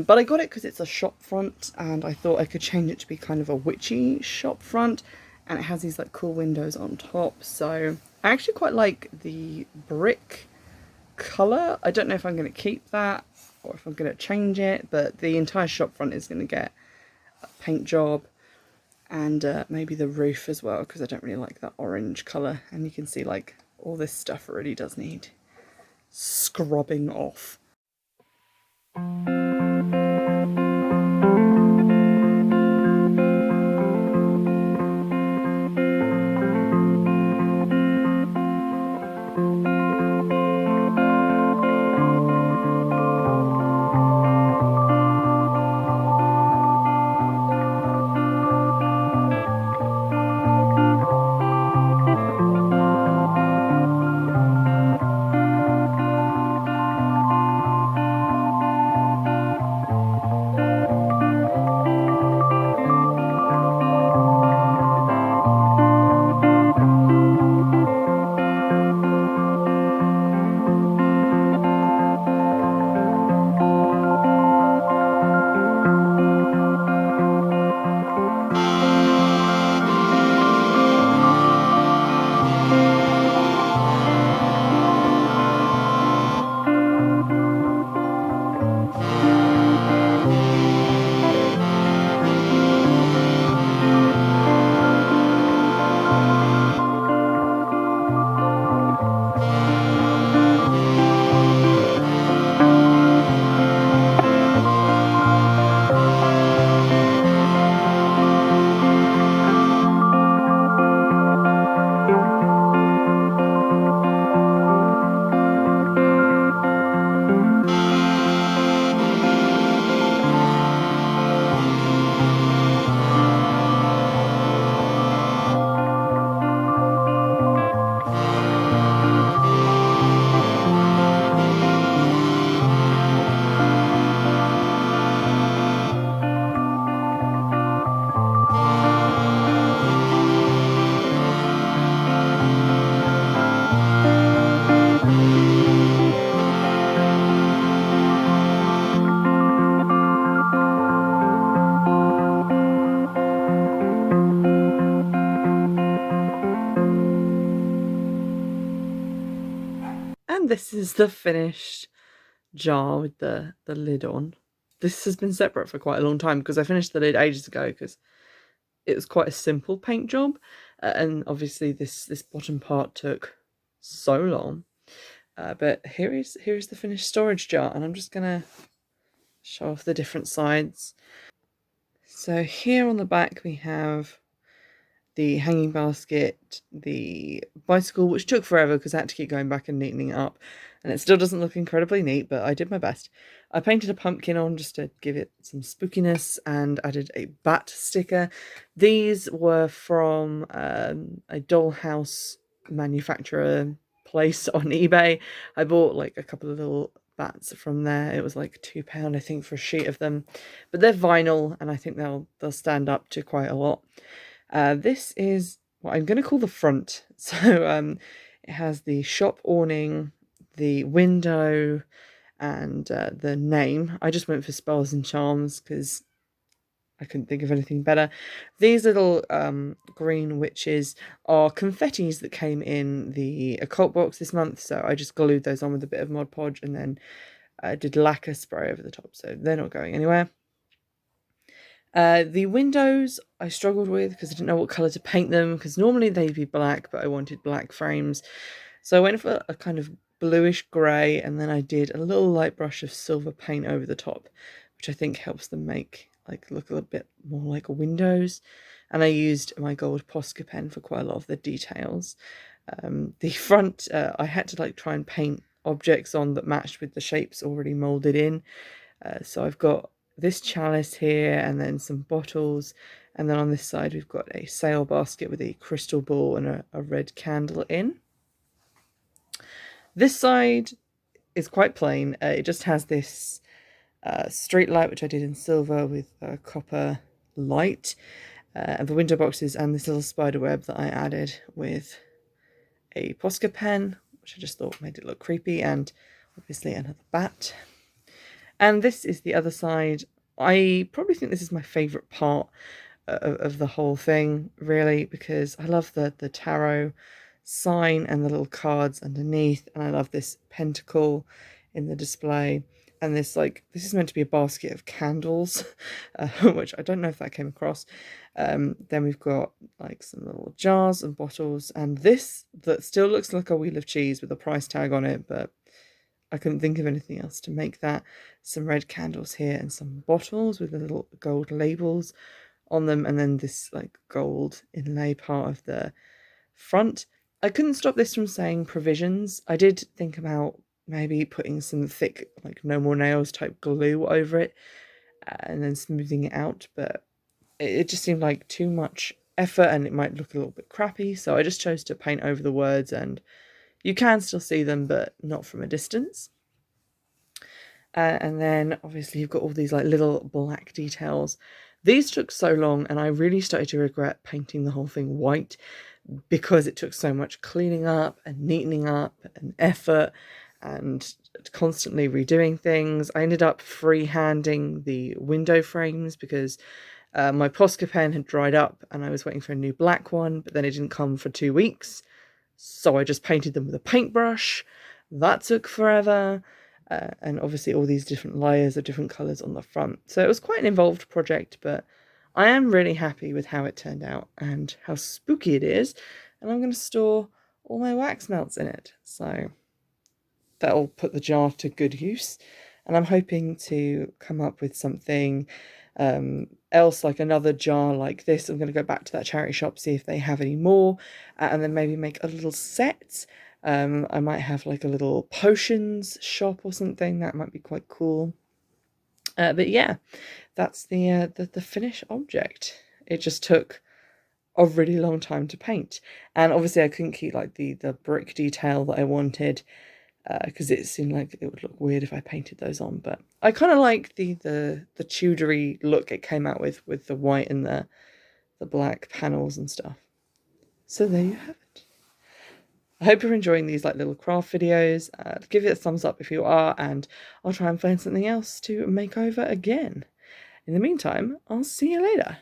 But I got it because it's a shop front, and I thought I could change it to be kind of a witchy shop front, and it has these like cool windows on top. So I actually quite like the brick colour. I don't know if I'm going to keep that or if I'm going to change it, but the entire shop front is going to get a paint job, and maybe the roof as well, because I don't really like that orange colour. And you can see like all this stuff really does need scrubbing off. And this is the finished jar with the lid on. This has been separate for quite a long time because I finished the lid ages ago because it was quite a simple paint job, and obviously this bottom part took so long. But here is the finished storage jar, and I'm just gonna show off the different sides. So here on the back we have the hanging basket, the bicycle, which took forever because I had to keep going back and neatening it up, and it still doesn't look incredibly neat, but I did my best. I painted a pumpkin on just to give it some spookiness and added a bat sticker. These were from a dollhouse manufacturer place on eBay. I bought like a couple of little bats from there. It was like £2 I think for a sheet of them, but they're vinyl and I think they'll stand up to quite a lot. This is what I'm going to call the front. So it has the shop awning, the window, and the name. I just went for spells and charms because I couldn't think of anything better. These little green witches are confettis that came in the Occult box this month. So I just glued those on with a bit of Mod Podge and then did lacquer spray over the top. So they're not going anywhere. The windows I struggled with because I didn't know what colour to paint them, because normally they'd be black, but I wanted black frames. So I went for a kind of bluish grey, and then I did a little light brush of silver paint over the top, which I think helps them make look a little bit more like windows. And I used my gold Posca pen for quite a lot of the details. The front, I had to try and paint objects on that matched with the shapes already moulded in. So I've got this chalice here and then some bottles, and then on this side we've got a sail basket with a crystal ball and a red candle in. This side is quite plain. It just has this street light, which I did in silver with copper light, and the window boxes, and this little spider web that I added with a Posca pen, which I just thought made it look creepy, and obviously another bat. And this is the other side. I probably think this is my favourite part of the whole thing, really, because I love the tarot sign and the little cards underneath, and I love this pentacle in the display. And this, like, this is meant to be a basket of candles, which I don't know if that came across. Then we've got like some little jars and bottles, and this that still looks like a wheel of cheese with a price tag on it, but I couldn't think of anything else to make that. Some red candles here and some bottles with the little gold labels on them, and then this like gold inlay part of the front. I couldn't stop this from saying provisions. I did think about maybe putting some thick, like no more nails type glue over it and then smoothing it out, but it just seemed like too much effort and it might look a little bit crappy, so I just chose to paint over the words, and you can still see them, but not from a distance. And then obviously you've got all these like little black details. These took so long, and I really started to regret painting the whole thing white because it took so much cleaning up and neatening up and effort and constantly redoing things. I ended up freehanding the window frames because my Posca pen had dried up and I was waiting for a new black one, but then it didn't come for 2 weeks. So I just painted them with a paintbrush. That took forever. And obviously all these different layers of different colours on the front. So it was quite an involved project, but I am really happy with how it turned out and how spooky it is. And I'm going to store all my wax melts in it. So that'll put the jar to good use. And I'm hoping to come up with something else, like another jar like this. I'm going to go back to that charity shop, see if they have any more, and then maybe make a little set. I might have like a little potions shop or something. That might be quite cool. But yeah, that's the finished object. It just took a really long time to paint, and obviously I couldn't keep like the brick detail that I wanted because it seemed like it would look weird if I painted those on. But I kind of like the Tudory look it came out with the white and the black panels and stuff. So there you have it. I hope you're enjoying these like little craft videos. Give it a thumbs up if you are, and I'll try and find something else to make over again. In the meantime, I'll see you later.